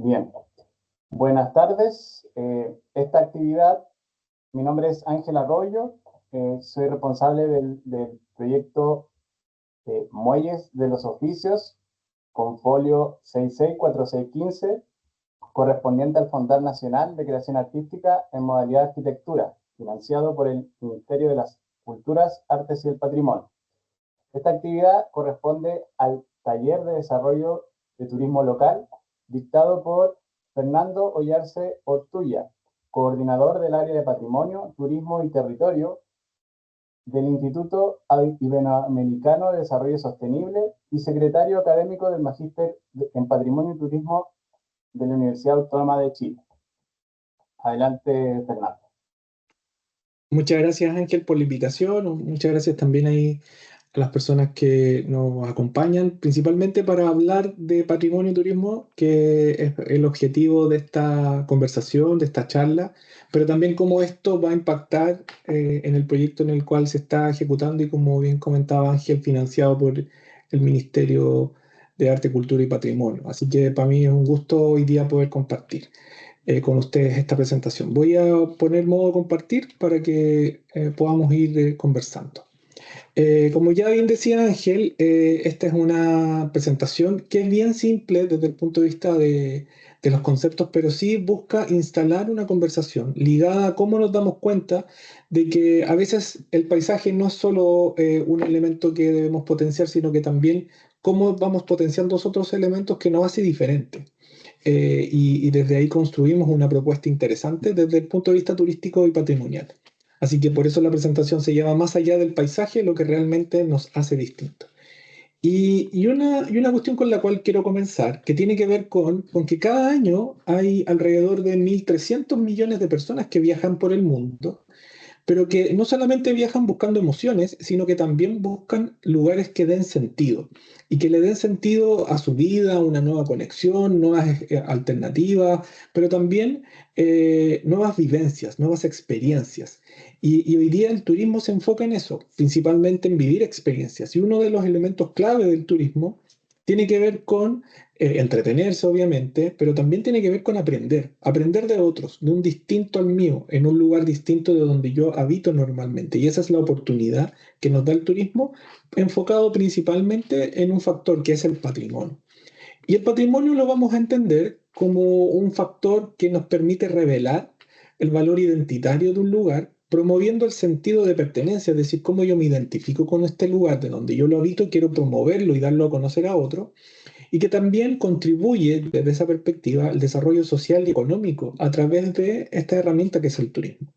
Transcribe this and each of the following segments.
Bien, buenas tardes. Esta actividad, mi nombre es Ángel Arroyo, soy responsable del proyecto Muelles de los Oficios con folio 664615, correspondiente al Fondar Nacional de Creación Artística en modalidad de arquitectura, financiado por el Ministerio de las Culturas, Artes y el Patrimonio. Esta actividad corresponde al taller de desarrollo de turismo local dictado por Fernando Ollarse Ortulla, coordinador del área de Patrimonio, Turismo y Territorio del Instituto Iberoamericano de Desarrollo Sostenible y secretario académico del Magíster en Patrimonio y Turismo de la Universidad Autónoma de Chile. Adelante, Fernando. Muchas gracias, Ángel, por la invitación. Muchas gracias también ahí a las personas que nos acompañan, principalmente para hablar de patrimonio y turismo, que es el objetivo de esta conversación, de esta charla, pero también cómo esto va a impactar en el proyecto en el cual se está ejecutando y, como bien comentaba Ángel, financiado por el Ministerio de Arte, Cultura y Patrimonio. Así que para mí es un gusto hoy día poder compartir con ustedes esta presentación. Voy a poner modo compartir para que podamos ir conversando. Como ya bien decía Ángel, esta es una presentación que es bien simple desde el punto de vista de los conceptos, pero sí busca instalar una conversación ligada a cómo nos damos cuenta de que a veces el paisaje no es solo un elemento que debemos potenciar, sino que también cómo vamos potenciando otros elementos que nos hace diferentes. Y desde ahí construimos una propuesta interesante desde el punto de vista turístico y patrimonial. Así que por eso la presentación se llama Más allá del paisaje, lo que realmente nos hace distinto. Y una cuestión con la cual quiero comenzar, que tiene que ver con que cada año hay alrededor de 1.300 millones de personas que viajan por el mundo, pero que no solamente viajan buscando emociones, sino que también buscan lugares que den sentido y que le den sentido a su vida, una nueva conexión, nuevas alternativas, pero también nuevas vivencias, nuevas experiencias. Y hoy día el turismo se enfoca en eso, principalmente en vivir experiencias. Y uno de los elementos clave del turismo tiene que ver con entretenerse, obviamente, pero también tiene que ver con aprender de otros, de un distinto al mío, en un lugar distinto de donde yo habito normalmente. Y esa es la oportunidad que nos da el turismo, enfocado principalmente en un factor que es el patrimonio. Y el patrimonio lo vamos a entender como un factor que nos permite revelar el valor identitario de un lugar, promoviendo el sentido de pertenencia, es decir, cómo yo me identifico con este lugar de donde yo lo habito, quiero promoverlo y darlo a conocer a otro, y que también contribuye desde esa perspectiva al desarrollo social y económico a través de esta herramienta que es el turismo.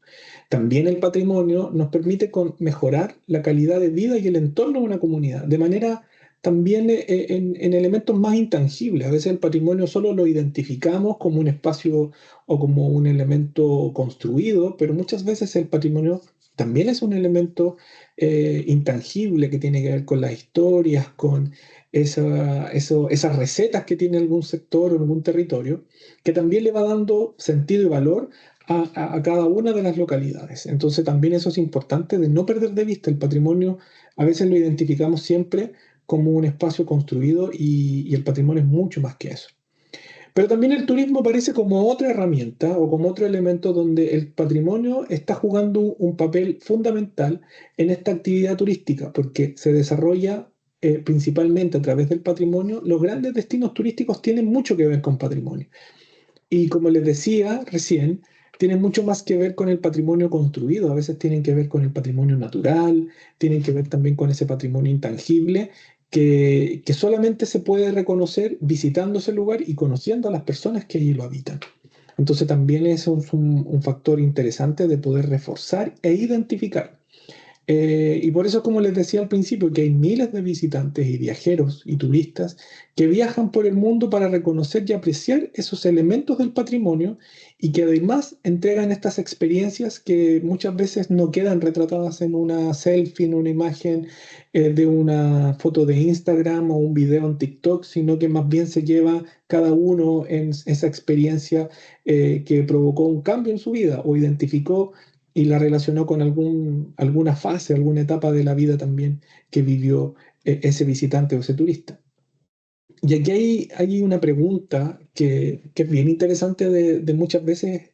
También el patrimonio nos permite mejorar la calidad de vida y el entorno de una comunidad, de manera también en elementos más intangibles. A veces el patrimonio solo lo identificamos como un espacio o como un elemento construido, pero muchas veces el patrimonio también es un elemento intangible que tiene que ver con las historias, con esas recetas que tiene algún sector o algún territorio, que también le va dando sentido y valor a cada una de las localidades. Entonces también eso es importante de no perder de vista el patrimonio. A veces lo identificamos siempre como un espacio construido y el patrimonio es mucho más que eso. Pero también el turismo aparece como otra herramienta o como otro elemento donde el patrimonio está jugando un papel fundamental en esta actividad turística, porque se desarrolla principalmente a través del patrimonio. Los grandes destinos turísticos tienen mucho que ver con patrimonio. Y como les decía recién, tienen mucho más que ver con el patrimonio construido, a veces tienen que ver con el patrimonio natural, tienen que ver también con ese patrimonio intangible que solamente se puede reconocer visitando ese lugar y conociendo a las personas que allí lo habitan. Entonces también es un factor interesante de poder reforzar e identificar. Y por eso, como les decía al principio, que hay miles de visitantes y viajeros y turistas que viajan por el mundo para reconocer y apreciar esos elementos del patrimonio y que además entregan estas experiencias que muchas veces no quedan retratadas en una selfie, en una imagen de una foto de Instagram o un video en TikTok, sino que más bien se lleva cada uno en esa experiencia que provocó un cambio en su vida o identificó y la relacionó con alguna fase, alguna etapa de la vida también que vivió ese visitante o ese turista. Y aquí hay una pregunta que es bien interesante de muchas veces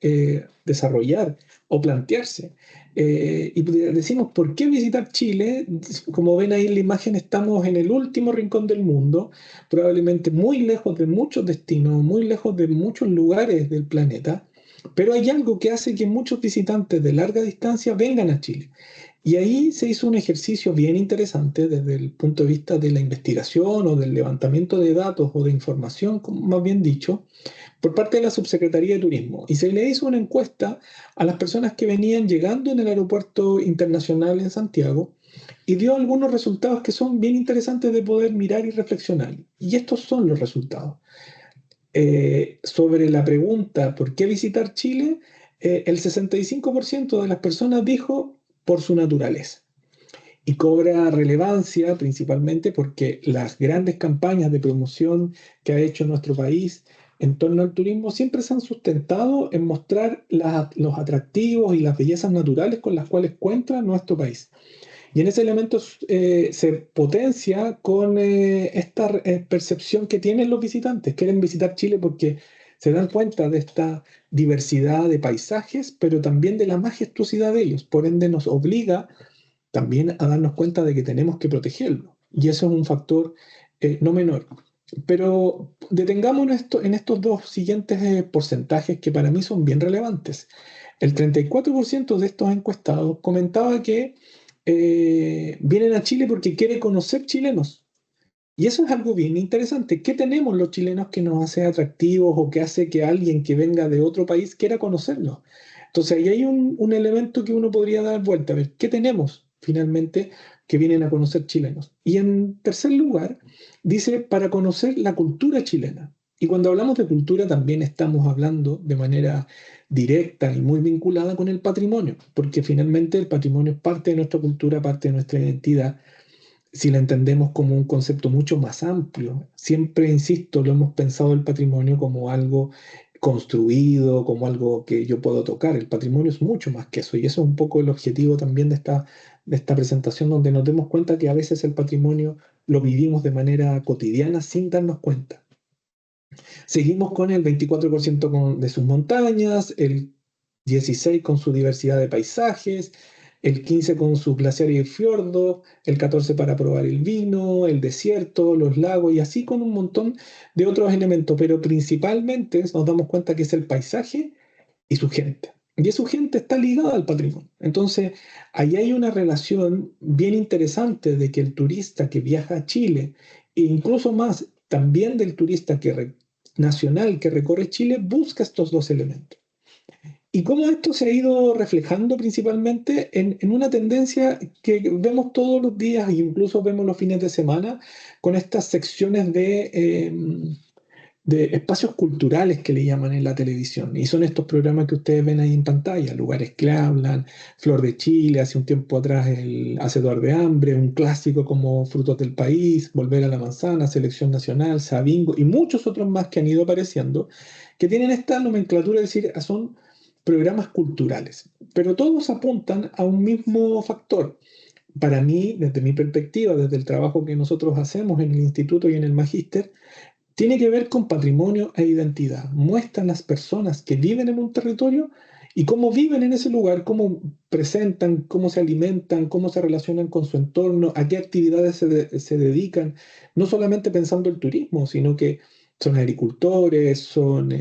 desarrollar o plantearse. Y decimos, ¿por qué visitar Chile? Como ven ahí en la imagen, estamos en el último rincón del mundo, probablemente muy lejos de muchos destinos, muy lejos de muchos lugares del planeta, pero hay algo que hace que muchos visitantes de larga distancia vengan a Chile. Y ahí se hizo un ejercicio bien interesante desde el punto de vista de la investigación o del levantamiento de datos o de información, más bien dicho, por parte de la Subsecretaría de Turismo. Y se le hizo una encuesta a las personas que venían llegando en el aeropuerto internacional en Santiago y dio algunos resultados que son bien interesantes de poder mirar y reflexionar. Y estos son los resultados. Sobre la pregunta ¿por qué visitar Chile? El 65% de las personas dijo por su naturaleza. Y cobra relevancia principalmente porque las grandes campañas de promoción que ha hecho nuestro país en torno al turismo siempre se han sustentado en mostrar los atractivos y las bellezas naturales con las cuales cuenta nuestro país. Y en ese elemento se potencia con esta percepción que tienen los visitantes. Quieren visitar Chile porque se dan cuenta de esta diversidad de paisajes, pero también de la majestuosidad de ellos. Por ende, nos obliga también a darnos cuenta de que tenemos que protegerlo. Y eso es un factor no menor. Pero detengámonos en estos dos siguientes porcentajes que para mí son bien relevantes. El 34% de estos encuestados comentaba que vienen a Chile porque quiere conocer chilenos. Y eso es algo bien interesante. ¿Qué tenemos los chilenos que nos hace atractivos o que hace que alguien que venga de otro país quiera conocernos? Entonces, ahí hay un elemento que uno podría dar vuelta, a ver, ¿qué tenemos finalmente que vienen a conocer chilenos? Y en tercer lugar, dice, para conocer la cultura chilena. Y cuando hablamos de cultura también estamos hablando de manera directa y muy vinculada con el patrimonio, porque finalmente el patrimonio es parte de nuestra cultura, parte de nuestra identidad si la entendemos como un concepto mucho más amplio. Siempre, insisto, lo hemos pensado el patrimonio como algo construido, como algo que yo puedo tocar. El patrimonio es mucho más que eso y eso es un poco el objetivo también de esta presentación, donde nos demos cuenta que a veces el patrimonio lo vivimos de manera cotidiana sin darnos cuenta. Seguimos con el 24% de sus montañas, el 16% con su diversidad de paisajes, el 15% con sus glaciares y fiordos, el 14% para probar el vino, el desierto, los lagos y así con un montón de otros elementos, pero principalmente nos damos cuenta que es el paisaje y su gente. Y su gente está ligada al patrimonio. Entonces, ahí hay una relación bien interesante de que el turista que viaja a Chile, e incluso más también del turista nacional que recorre Chile, busca estos dos elementos. Y cómo esto se ha ido reflejando principalmente en una tendencia que vemos todos los días e incluso vemos los fines de semana con estas secciones de espacios culturales que le llaman en la televisión. Y son estos programas que ustedes ven ahí en pantalla, Lugares que hablan, Flor de Chile, hace un tiempo atrás el Hacedor de Hambre, un clásico como Frutos del País, Volver a la Manzana, Selección Nacional, Sabingo y muchos otros más que han ido apareciendo, que tienen esta nomenclatura, es decir, son programas culturales, pero todos apuntan a un mismo factor. Para mí, desde mi perspectiva, desde el trabajo que nosotros hacemos en el instituto y en el magíster, tiene que ver con patrimonio e identidad. Muestran las personas que viven en un territorio y cómo viven en ese lugar, cómo presentan, cómo se alimentan, cómo se relacionan con su entorno, a qué actividades se dedican, no solamente pensando el turismo, sino que son agricultores, son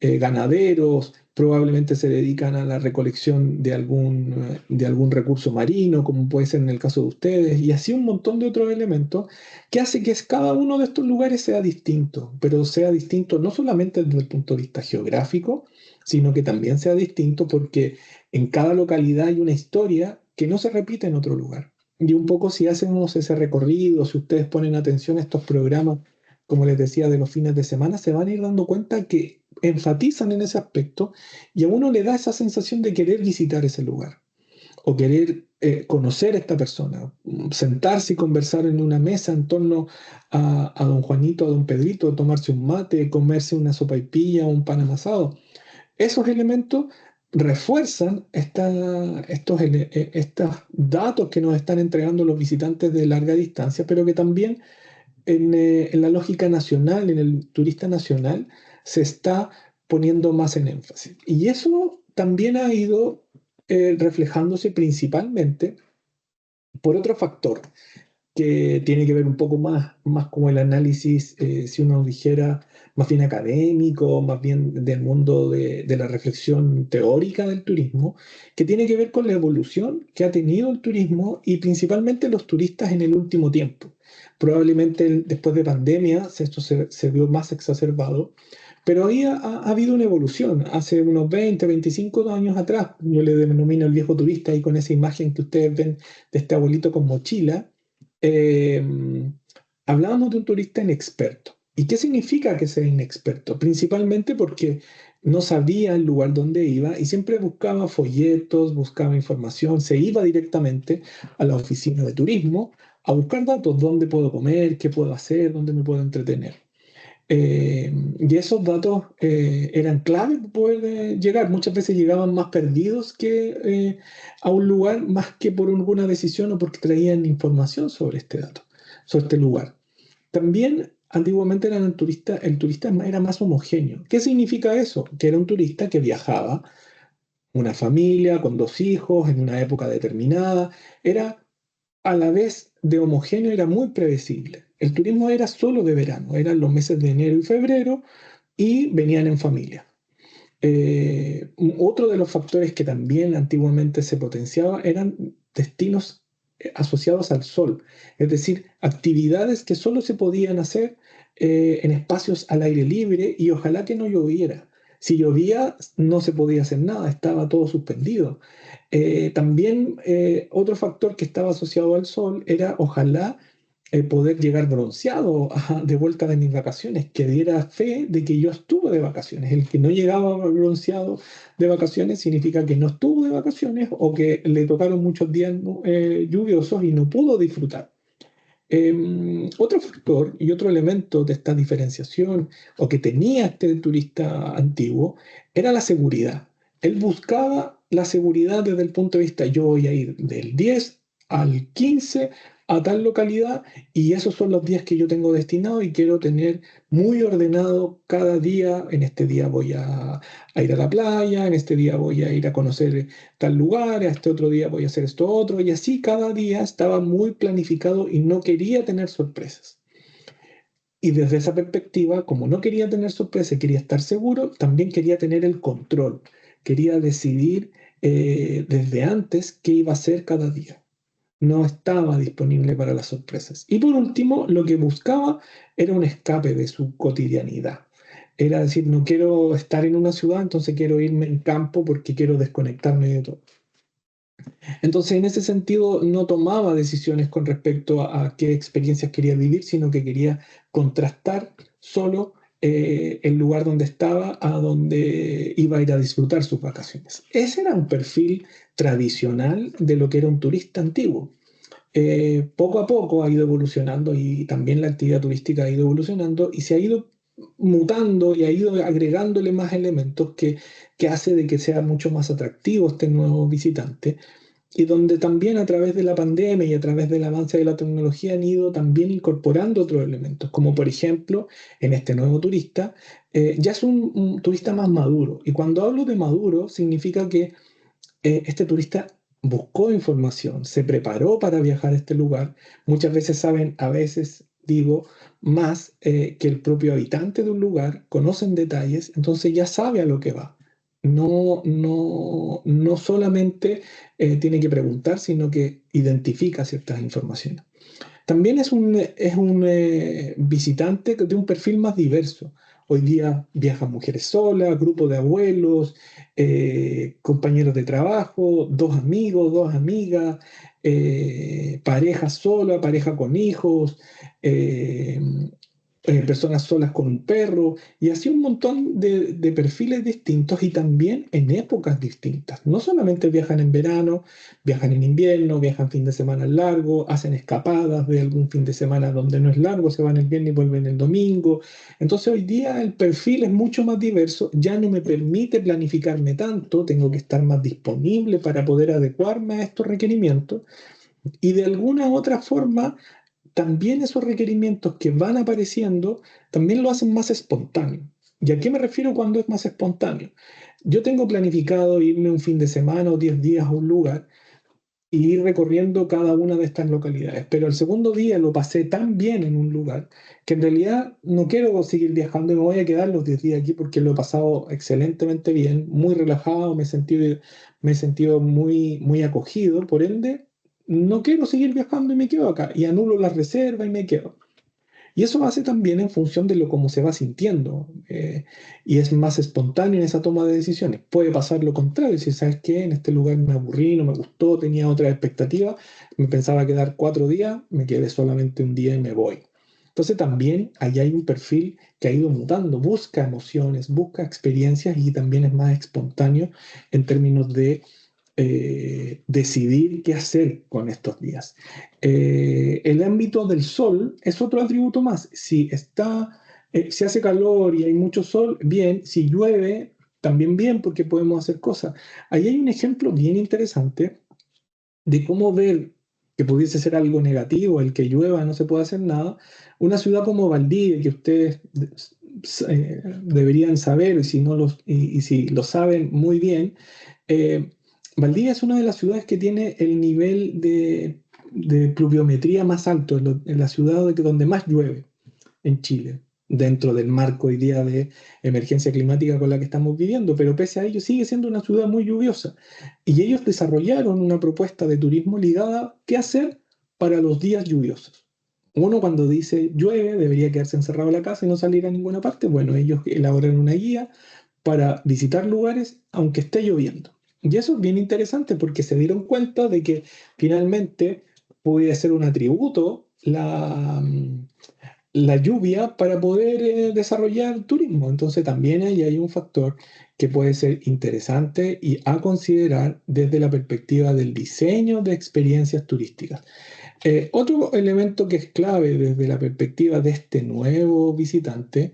ganaderos, probablemente se dedican a la recolección de algún recurso marino, como puede ser en el caso de ustedes, y así un montón de otros elementos que hace que cada uno de estos lugares sea distinto, pero sea distinto no solamente desde el punto de vista geográfico, sino que también sea distinto porque en cada localidad hay una historia que no se repite en otro lugar. Y un poco si hacemos ese recorrido, si ustedes ponen atención a estos programas, como les decía, de los fines de semana, se van a ir dando cuenta que enfatizan en ese aspecto y a uno le da esa sensación de querer visitar ese lugar o querer conocer a esta persona, sentarse y conversar en una mesa en torno a don Juanito, a don Pedrito, tomarse un mate, comerse una sopaipilla o un pan amasado. Esos elementos refuerzan estos datos que nos están entregando los visitantes de larga distancia, pero que también en la lógica nacional, en el turista nacional, se está poniendo más en énfasis. Y eso también ha ido reflejándose principalmente por otro factor que tiene que ver un poco más como el análisis, si uno dijera, más bien académico, más bien del mundo de la reflexión teórica del turismo, que tiene que ver con la evolución que ha tenido el turismo y principalmente los turistas en el último tiempo. Probablemente después de pandemia esto se vio más exacerbado, pero ahí ha habido una evolución. Hace unos 20, 25 años atrás, yo le denomino el viejo turista y con esa imagen que ustedes ven de este abuelito con mochila, eh, hablábamos de un turista inexperto. ¿Y qué significa que sea inexperto? Principalmente porque no sabía el lugar donde iba y siempre buscaba folletos, buscaba información, se iba directamente a la oficina de turismo a buscar datos, dónde puedo comer, qué puedo hacer, dónde me puedo entretener. Y esos datos eran clave para poder llegar. Muchas veces llegaban más perdidos que a un lugar, más que por alguna decisión o porque traían información sobre este dato, sobre este lugar. También antiguamente el turista era más homogéneo. ¿Qué significa eso? Que era un turista que viajaba, una familia con dos hijos en una época determinada. Era a la vez de homogéneo, era muy predecible. El turismo era solo de verano, eran los meses de enero y febrero y venían en familia. Otro de los factores que también antiguamente se potenciaba eran destinos asociados al sol, es decir, actividades que solo se podían hacer en espacios al aire libre y ojalá que no lloviera. Si llovía no se podía hacer nada, estaba todo suspendido. También otro factor que estaba asociado al sol era ojalá poder llegar bronceado de vuelta de mis vacaciones, que diera fe de que yo estuve de vacaciones. El que no llegaba bronceado de vacaciones significa que no estuvo de vacaciones o que le tocaron muchos días lluviosos y no pudo disfrutar. Otro factor y otro elemento de esta diferenciación o que tenía este turista antiguo era la seguridad. Él buscaba la seguridad desde el punto de vista, yo voy a ir del 10 al 15 a tal localidad y esos son los días que yo tengo destinados y quiero tener muy ordenado cada día. En este día voy a ir a la playa, en este día voy a ir a conocer tal lugar, a este otro día voy a hacer esto otro, y así cada día estaba muy planificado y no quería tener sorpresas. Y desde esa perspectiva, como no quería tener sorpresas y quería estar seguro, también quería tener el control, quería decidir desde antes qué iba a hacer cada día. No estaba disponible para las sorpresas. Y por último, lo que buscaba era un escape de su cotidianidad. Era decir, no quiero estar en una ciudad, entonces quiero irme en campo porque quiero desconectarme de todo. Entonces, en ese sentido, no tomaba decisiones con respecto a qué experiencias quería vivir, sino que quería contrastar solo el lugar donde estaba a donde iba a ir a disfrutar sus vacaciones. Ese era un perfil tradicional de lo que era un turista antiguo. Poco a poco ha ido evolucionando y también la actividad turística ha ido evolucionando y se ha ido mutando y ha ido agregándole más elementos que hace de que sea mucho más atractivo este nuevo visitante y donde también a través de la pandemia y a través del avance de la tecnología han ido también incorporando otros elementos, como por ejemplo en este nuevo turista, ya es un turista más maduro. Y cuando hablo de maduro, significa que este turista buscó información, se preparó para viajar a este lugar. Muchas veces saben, a veces digo, más que el propio habitante de un lugar, conocen detalles, entonces ya sabe a lo que va. No solamente tiene que preguntar, sino que identifica ciertas informaciones. También es un visitante de un perfil más diverso. Hoy día viajan mujeres solas, grupos de abuelos, compañeros de trabajo, dos amigos, dos amigas, pareja sola, pareja con hijos, eh, personas solas con un perro, y así un montón de perfiles distintos y también en épocas distintas. No solamente viajan en verano, viajan en invierno, viajan fin de semana largo, hacen escapadas de algún fin de semana donde no es largo, se van el viernes y vuelven el domingo. Entonces hoy día el perfil es mucho más diverso, ya no me permite planificarme tanto, tengo que estar más disponible para poder adecuarme a estos requerimientos y de alguna u otra forma también esos requerimientos que van apareciendo, también lo hacen más espontáneo. ¿Y a qué me refiero cuando es más espontáneo? Yo tengo planificado irme un fin de semana o 10 días a un lugar y ir recorriendo cada una de estas localidades. Pero el segundo día lo pasé tan bien en un lugar que en realidad no quiero seguir viajando y me voy a quedar los 10 días aquí porque lo he pasado excelentemente bien, muy relajado, me he sentido muy, muy acogido. Por ende, no quiero seguir viajando y me quedo acá. Y anulo la reserva y me quedo. Y eso hace también en función de lo cómo se va sintiendo, y es más espontáneo en esa toma de decisiones. Puede pasar lo contrario, si sabes que en este lugar me aburrí, no me gustó, tenía otras expectativas, me pensaba quedar 4 días, me quedé solamente un día y me voy. Entonces también ahí hay un perfil que ha ido mutando, busca emociones, busca experiencias y también es más espontáneo en términos de decidir qué hacer con estos días. El ámbito del sol es otro atributo más. Si hace calor y hay mucho sol, bien. Si llueve, también bien, porque podemos hacer cosas. Ahí hay un ejemplo bien interesante de cómo ver que pudiese ser algo negativo, el que llueva, no se puede hacer nada. Una ciudad como Valdivia, que ustedes deberían saber, y si lo saben muy bien, eh, Valdivia es una de las ciudades que tiene el nivel de pluviometría más alto, en la ciudad donde más llueve en Chile, dentro del marco hoy día de emergencia climática con la que estamos viviendo, pero pese a ello sigue siendo una ciudad muy lluviosa. Y ellos desarrollaron una propuesta de turismo ligada a qué hacer para los días lluviosos. Uno cuando dice llueve debería quedarse encerrado en la casa y no salir a ninguna parte. Bueno, ellos elaboran una guía para visitar lugares aunque esté lloviendo. Y eso es bien interesante porque se dieron cuenta de que finalmente puede ser un atributo la lluvia para poder desarrollar turismo. Entonces también ahí hay un factor que puede ser interesante y a considerar desde la perspectiva del diseño de experiencias turísticas. Otro elemento que es clave desde la perspectiva de este nuevo visitante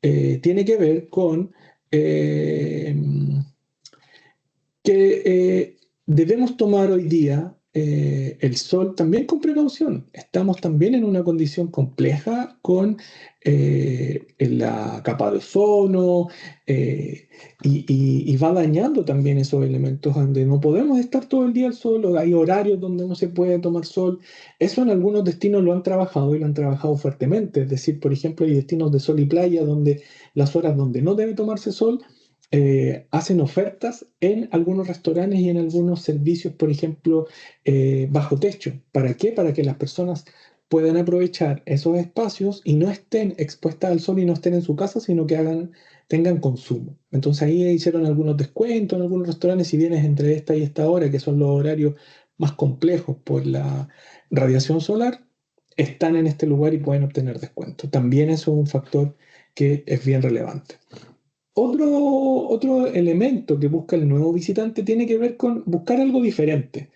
tiene que ver con eh, que debemos tomar hoy día el sol también con precaución. Estamos también en una condición compleja con en la capa de ozono, y va dañando también esos elementos donde no podemos estar todo el día al sol, o hay horarios donde no se puede tomar sol. Eso en algunos destinos lo han trabajado y lo han trabajado fuertemente. Es decir, por ejemplo, hay destinos de sol y playa donde las horas donde no debe tomarse sol hacen ofertas en algunos restaurantes y en algunos servicios, por ejemplo, bajo techo. ¿Para qué? Para que las personas puedan aprovechar esos espacios y no estén expuestas al sol y no estén en su casa, sino que tengan consumo. Entonces ahí hicieron algunos descuentos en algunos restaurantes, si vienes entre esta y esta hora, que son los horarios más complejos por la radiación solar, están en este lugar y pueden obtener descuento. También eso es un factor que es bien relevante. Otro elemento que busca el nuevo visitante tiene que ver con buscar algo diferente.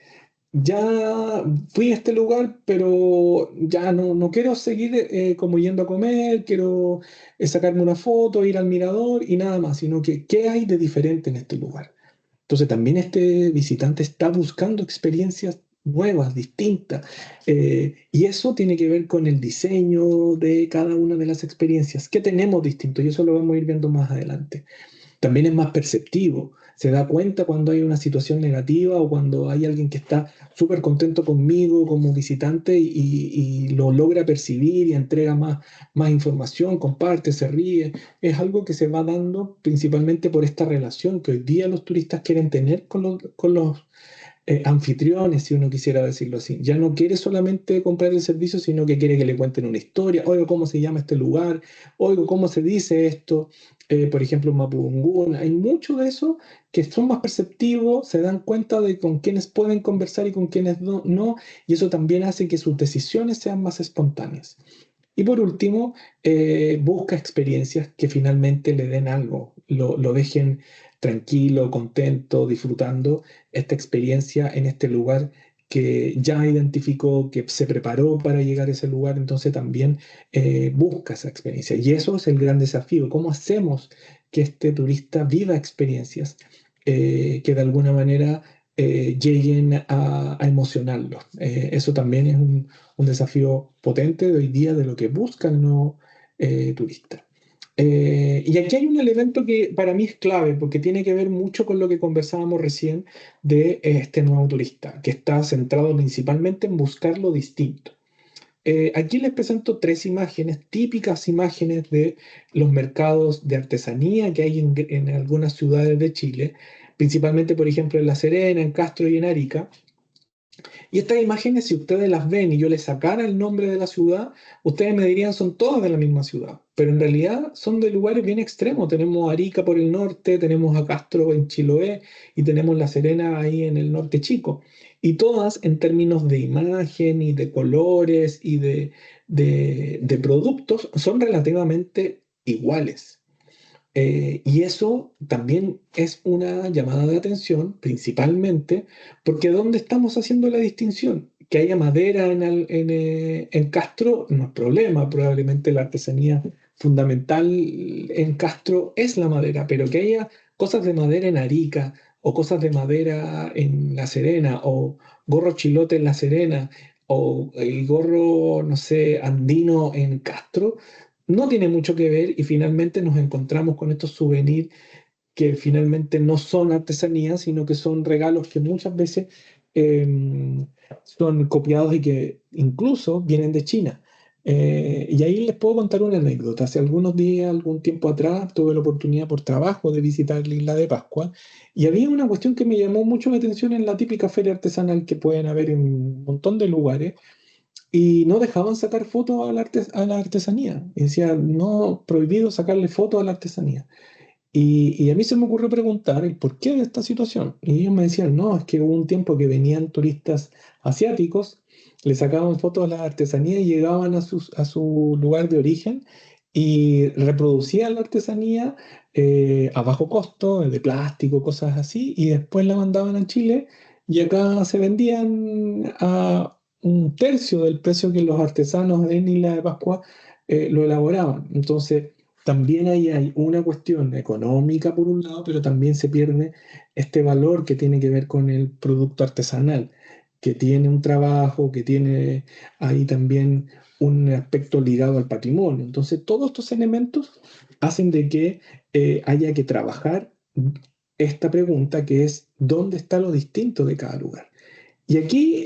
Ya fui a este lugar, pero ya no quiero seguir como yendo a comer, quiero sacarme una foto, ir al mirador y nada más, sino que ¿qué hay de diferente en este lugar? Entonces también este visitante está buscando experiencias nuevas, distintas, y eso tiene que ver con el diseño de cada una de las experiencias. ¿Qué tenemos distinto? Y eso lo vamos a ir viendo más adelante. También es más perceptivo, se da cuenta cuando hay una situación negativa o cuando hay alguien que está súper contento conmigo como visitante y lo logra percibir y entrega más información, comparte, se ríe. Es algo que se va dando principalmente por esta relación que hoy día los turistas quieren tener con los anfitriones, si uno quisiera decirlo así. Ya no quiere solamente comprar el servicio, sino que quiere que le cuenten una historia. Oiga, ¿cómo se llama este lugar? Oiga, ¿cómo se dice esto? Por ejemplo, en Mapudungún. Hay mucho de eso que son más perceptivos, se dan cuenta de con quiénes pueden conversar y con quiénes no, y eso también hace que sus decisiones sean más espontáneas. Y por último, busca experiencias que finalmente le den algo, lo dejen tranquilo, contento, disfrutando esta experiencia en este lugar que ya identificó, que se preparó para llegar a ese lugar, entonces también busca esa experiencia. Y eso es el gran desafío, ¿cómo hacemos que este turista viva experiencias que de alguna manera lleguen a emocionarlos. Eso también es un desafío potente de hoy día de lo que busca el nuevo turista. Y aquí hay un elemento que para mí es clave porque tiene que ver mucho con lo que conversábamos recién de este nuevo turista, que está centrado principalmente en buscar lo distinto. Aquí les presento tres imágenes, típicas imágenes de los mercados de artesanía que hay en algunas ciudades de Chile, principalmente, por ejemplo, en La Serena, en Castro y en Arica. Y estas imágenes, si ustedes las ven y yo les sacara el nombre de la ciudad, ustedes me dirían son todas de la misma ciudad, pero en realidad son de lugares bien extremos. Tenemos Arica por el norte, tenemos a Castro en Chiloé y tenemos La Serena ahí en el norte chico. Y todas en términos de imagen y de colores y de productos son relativamente iguales. Y eso también es una llamada de atención, principalmente, porque ¿dónde estamos haciendo la distinción? Que haya madera en Castro no es problema, probablemente la artesanía fundamental en Castro es la madera, pero que haya cosas de madera en Arica o cosas de madera en La Serena o gorro chilote en La Serena o el gorro, no sé, andino en Castro no tiene mucho que ver y finalmente nos encontramos con estos souvenirs que finalmente no son artesanías, sino que son regalos que muchas veces son copiados y que incluso vienen de China. Y ahí les puedo contar una anécdota. Hace algunos días, algún tiempo atrás, tuve la oportunidad por trabajo de visitar la isla de Pascua y había una cuestión que me llamó mucho la atención en la típica feria artesanal que pueden haber en un montón de lugares y no dejaban sacar fotos a la artesanía. Y decía, no, prohibido sacarle fotos a la artesanía. Y a mí se me ocurrió preguntar el por qué de esta situación. Y ellos me decían, no, es que hubo un tiempo que venían turistas asiáticos, le sacaban fotos a la artesanía y llegaban a su lugar de origen y reproducían la artesanía a bajo costo, de plástico, cosas así, y después la mandaban a Chile y acá se vendían a un tercio del precio que los artesanos en Isla de Pascua lo elaboraban. Entonces, también ahí hay una cuestión económica por un lado, pero también se pierde este valor que tiene que ver con el producto artesanal, que tiene un trabajo, que tiene ahí también un aspecto ligado al patrimonio. Entonces, todos estos elementos hacen de que haya que trabajar esta pregunta que es, ¿dónde está lo distinto de cada lugar? Y aquí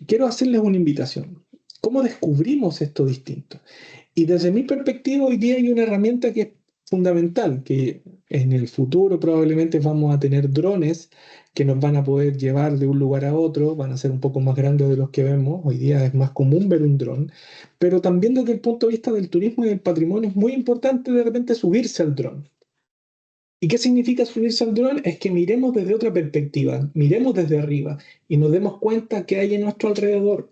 quiero hacerles una invitación. ¿Cómo descubrimos esto distinto? Y desde mi perspectiva, hoy día hay una herramienta que es fundamental, que en el futuro probablemente vamos a tener drones que nos van a poder llevar de un lugar a otro, van a ser un poco más grandes de los que vemos. Hoy día es más común ver un dron, pero también desde el punto de vista del turismo y del patrimonio es muy importante de repente subirse al dron. ¿Y qué significa subirse al dron? Es que miremos desde otra perspectiva, miremos desde arriba y nos demos cuenta que hay en nuestro alrededor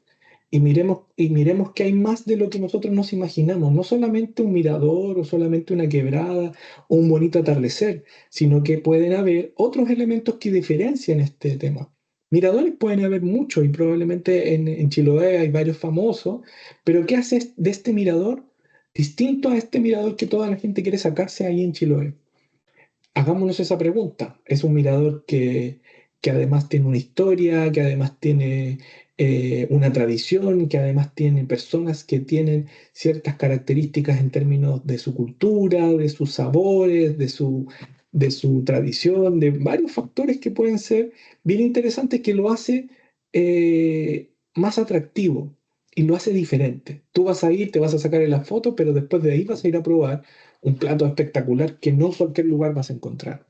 y miremos que hay más de lo que nosotros nos imaginamos, no solamente un mirador o solamente una quebrada o un bonito atardecer, sino que pueden haber otros elementos que diferencian este tema. Miradores pueden haber muchos y probablemente en Chiloé hay varios famosos, pero ¿qué hace de este mirador distinto a este mirador que toda la gente quiere sacarse ahí en Chiloé? Hagámonos esa pregunta. Es un mirador que además tiene una historia, que además tiene una tradición, que además tiene personas que tienen ciertas características en términos de su cultura, de sus sabores, de su tradición, de varios factores que pueden ser bien interesantes que lo hace más atractivo y lo hace diferente. Tú vas a ir, te vas a sacar en la foto, pero después de ahí vas a ir a probar un plato espectacular que no en cualquier lugar vas a encontrar.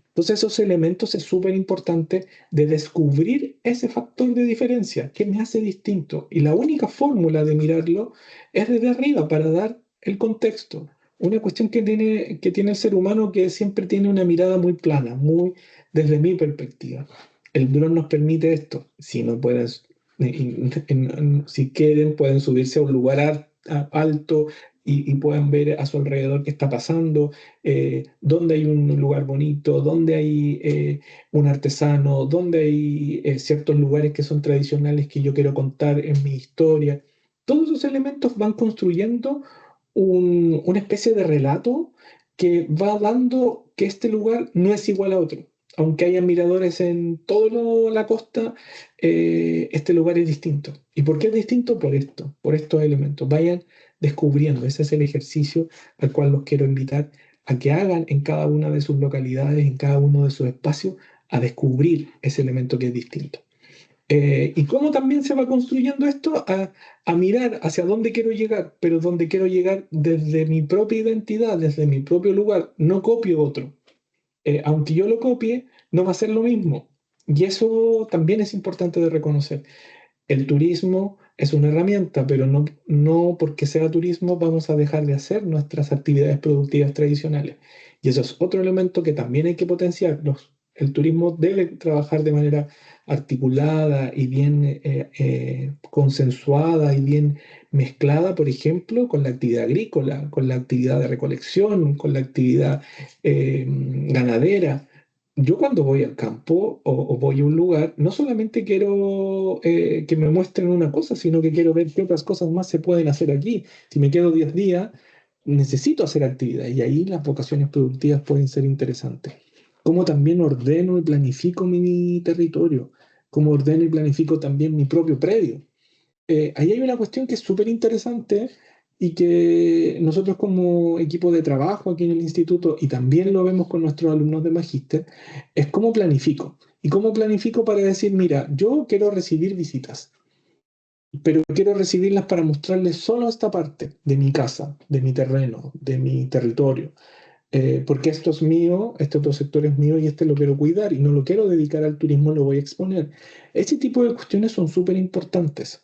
Entonces esos elementos es súper importante de descubrir ese factor de diferencia, que me hace distinto. Y la única fórmula de mirarlo es desde arriba para dar el contexto. Una cuestión que tiene el ser humano que siempre tiene una mirada muy plana, muy desde mi perspectiva. El dron nos permite esto. Si no pueden, si quieren, pueden subirse a un lugar alto y puedan ver a su alrededor qué está pasando, dónde hay un lugar bonito, dónde hay un artesano, dónde hay ciertos lugares que son tradicionales que yo quiero contar en mi historia. Todos esos elementos van construyendo una especie de relato que va dando que este lugar no es igual a otro. aunque haya miradores en toda la costa, este lugar es distinto. ¿Y por qué es distinto? Por esto, por estos elementos. Vayan descubriendo, ese es el ejercicio al cual los quiero invitar a que hagan en cada una de sus localidades, en cada uno de sus espacios, a descubrir ese elemento que es distinto. ¿Y cómo también se va construyendo esto? A mirar hacia dónde quiero llegar, pero dónde quiero llegar desde mi propia identidad, desde mi propio lugar. No copio otro. Aunque yo lo copie, no va a ser lo mismo. Y eso también es importante de reconocer. El turismo es una herramienta, pero no porque sea turismo vamos a dejar de hacer nuestras actividades productivas tradicionales. Y eso es otro elemento que también hay que potenciar. El turismo debe trabajar de manera articulada y bien consensuada y bien mezclada, por ejemplo, con la actividad agrícola, con la actividad de recolección, con la actividad ganadera. Yo cuando voy al campo o voy a un lugar, no solamente quiero que me muestren una cosa, sino que quiero ver qué otras cosas más se pueden hacer aquí. Si me quedo 10 días, necesito hacer actividad y ahí las vocaciones productivas pueden ser interesantes. Cómo también ordeno y planifico mi territorio, cómo ordeno y planifico también mi propio predio. Ahí hay una cuestión que es súper interesante y que nosotros como equipo de trabajo aquí en el instituto, y también lo vemos con nuestros alumnos de magíster, es cómo planifico. Y cómo planifico para decir, mira, yo quiero recibir visitas, pero quiero recibirlas para mostrarles solo esta parte de mi casa, de mi terreno, de mi territorio. Porque esto es mío, este otro sector es mío y este lo quiero cuidar y no lo quiero dedicar al turismo, lo voy a exponer. Ese tipo de cuestiones son súper importantes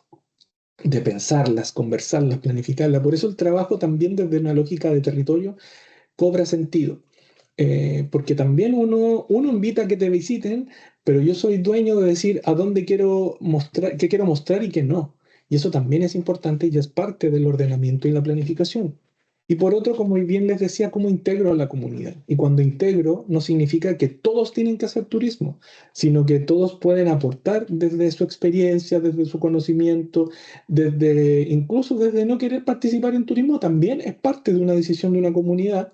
de pensarlas, conversarlas, planificarlas. Por eso el trabajo también desde una lógica de territorio cobra sentido. Porque también uno invita a que te visiten, pero yo soy dueño de decir a dónde quiero mostrar, qué quiero mostrar y qué no. Y eso también es importante y es parte del ordenamiento y la planificación. Y por otro, como bien les decía, cómo integro a la comunidad. Y cuando integro, no significa que todos tienen que hacer turismo, sino que todos pueden aportar desde su experiencia, desde su conocimiento, desde incluso desde no querer participar en turismo, también es parte de una decisión de una comunidad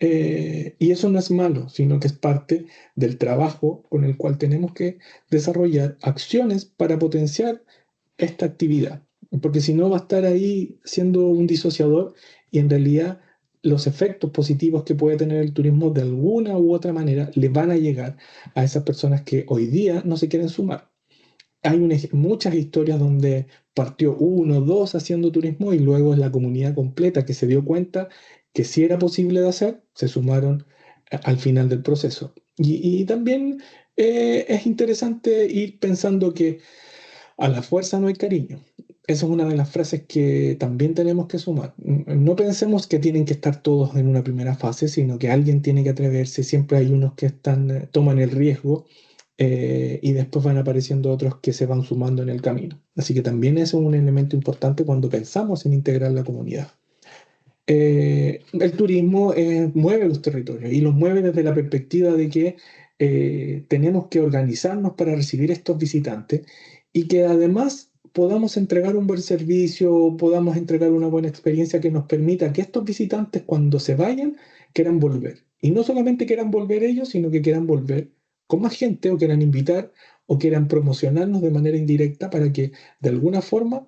y eso no es malo, sino que es parte del trabajo con el cual tenemos que desarrollar acciones para potenciar esta actividad. Porque si no va a estar ahí siendo un disociador y en realidad los efectos positivos que puede tener el turismo de alguna u otra manera le van a llegar a esas personas que hoy día no se quieren sumar. Hay muchas historias donde partió uno, dos haciendo turismo y luego es la comunidad completa que se dio cuenta que sí era posible de hacer, se sumaron al final del proceso. Y también es interesante ir pensando que a la fuerza no hay cariño. Esa es una de las frases que también tenemos que sumar. No pensemos que tienen que estar todos en una primera fase, sino que alguien tiene que atreverse. Siempre hay unos que toman el riesgo y después van apareciendo otros que se van sumando en el camino. Así que también eso es un elemento importante cuando pensamos en integrar la comunidad. El turismo mueve los territorios y los mueve desde la perspectiva de que tenemos que organizarnos para recibir estos visitantes y que además podamos entregar un buen servicio, podamos entregar una buena experiencia que nos permita que estos visitantes cuando se vayan quieran volver. Y no solamente quieran volver ellos, sino que quieran volver con más gente o quieran invitar o quieran promocionarnos de manera indirecta para que de alguna forma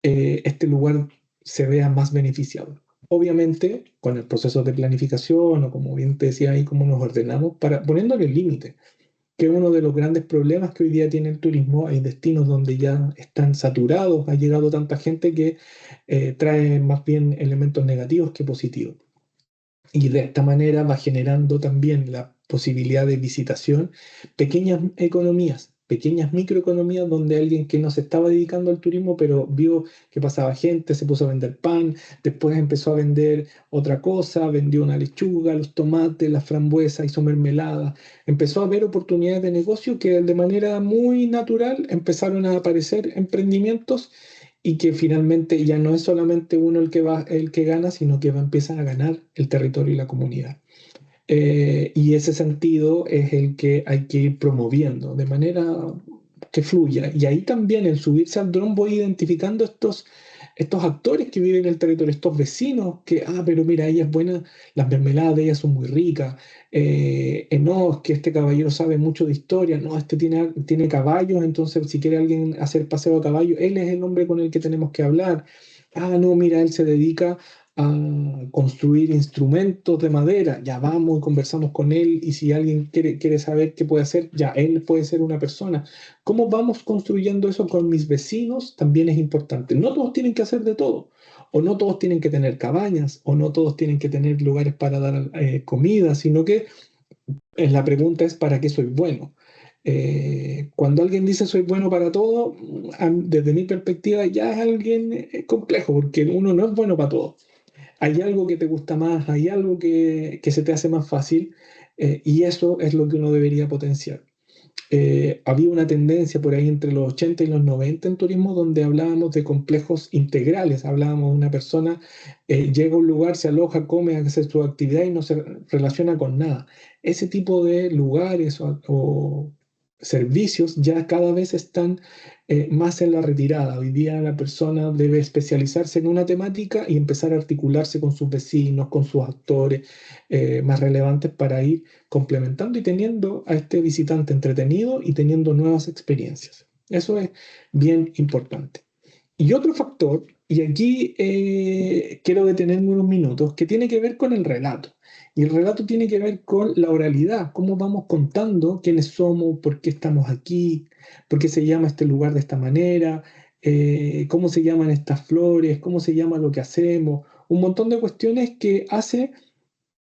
este lugar se vea más beneficiado. Obviamente, con el proceso de planificación o como bien te decía ahí, cómo nos ordenamos, para, poniéndole límite, que es uno de los grandes problemas que hoy día tiene el turismo. Hay destinos donde ya están saturados, ha llegado tanta gente que trae más bien elementos negativos que positivos. Y de esta manera va generando también la posibilidad de visitación, pequeñas economías, pequeñas microeconomías donde alguien que no se estaba dedicando al turismo, pero vio que pasaba gente, se puso a vender pan, después empezó a vender otra cosa, vendió una lechuga, los tomates, las frambuesas, hizo mermelada, empezó a ver oportunidades de negocio que de manera muy natural empezaron a aparecer emprendimientos y que finalmente ya no es solamente uno el que gana, sino que va a empezar a ganar el territorio y la comunidad. Y ese sentido es el que hay que ir promoviendo de manera que fluya. Y ahí también el subirse al dron voy identificando estos estos actores que viven en el territorio, estos vecinos que, pero mira, ella es buena, las mermeladas de ella son muy ricas, no, es que este caballero sabe mucho de historia, no, este tiene caballos, entonces si quiere alguien hacer paseo a caballo, él es el hombre con el que tenemos que hablar. No, mira, él se dedica a construir instrumentos de madera, ya vamos y conversamos con él y si alguien quiere saber qué puede hacer, ya él puede ser una persona. ¿Cómo vamos construyendo eso con mis vecinos? También es importante. No todos tienen que hacer de todo, o no todos tienen que tener cabañas, o no todos tienen que tener lugares para dar comida, sino que la pregunta es ¿para qué soy bueno? Cuando alguien dice soy bueno para todo, desde mi perspectiva ya es alguien complejo, porque uno no es bueno para todo. Hay algo que te gusta más, hay algo que se te hace más fácil, y eso es lo que uno debería potenciar. Había una tendencia por ahí entre los 80 y los 90 en turismo donde hablábamos de complejos integrales, hablábamos de una persona, llega a un lugar, se aloja, come, hace su actividad y no se relaciona con nada. Ese tipo de lugares o servicios ya cada vez están más en la retirada. Hoy día la persona debe especializarse en una temática y empezar a articularse con sus vecinos, con sus actores más relevantes para ir complementando y teniendo a este visitante entretenido y teniendo nuevas experiencias. Eso es bien importante. Y otro factor, y aquí quiero detenerme unos minutos, que tiene que ver con el relato. Y el relato tiene que ver con la oralidad, cómo vamos contando quiénes somos, por qué estamos aquí, por qué se llama este lugar de esta manera, cómo se llaman estas flores, cómo se llama lo que hacemos, un montón de cuestiones que hace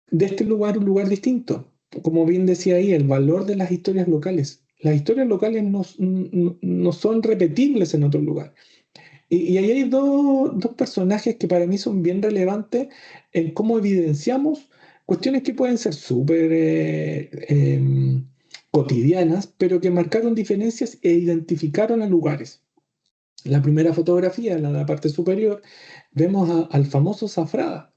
de este lugar un lugar distinto. Como bien decía ahí, el valor de las historias locales. Las historias locales no son repetibles en otro lugar. Y ahí hay dos personajes que para mí son bien relevantes en cómo evidenciamos cuestiones que pueden ser súper cotidianas, pero que marcaron diferencias e identificaron a lugares. La primera fotografía, en la parte superior, vemos al famoso Zafrada.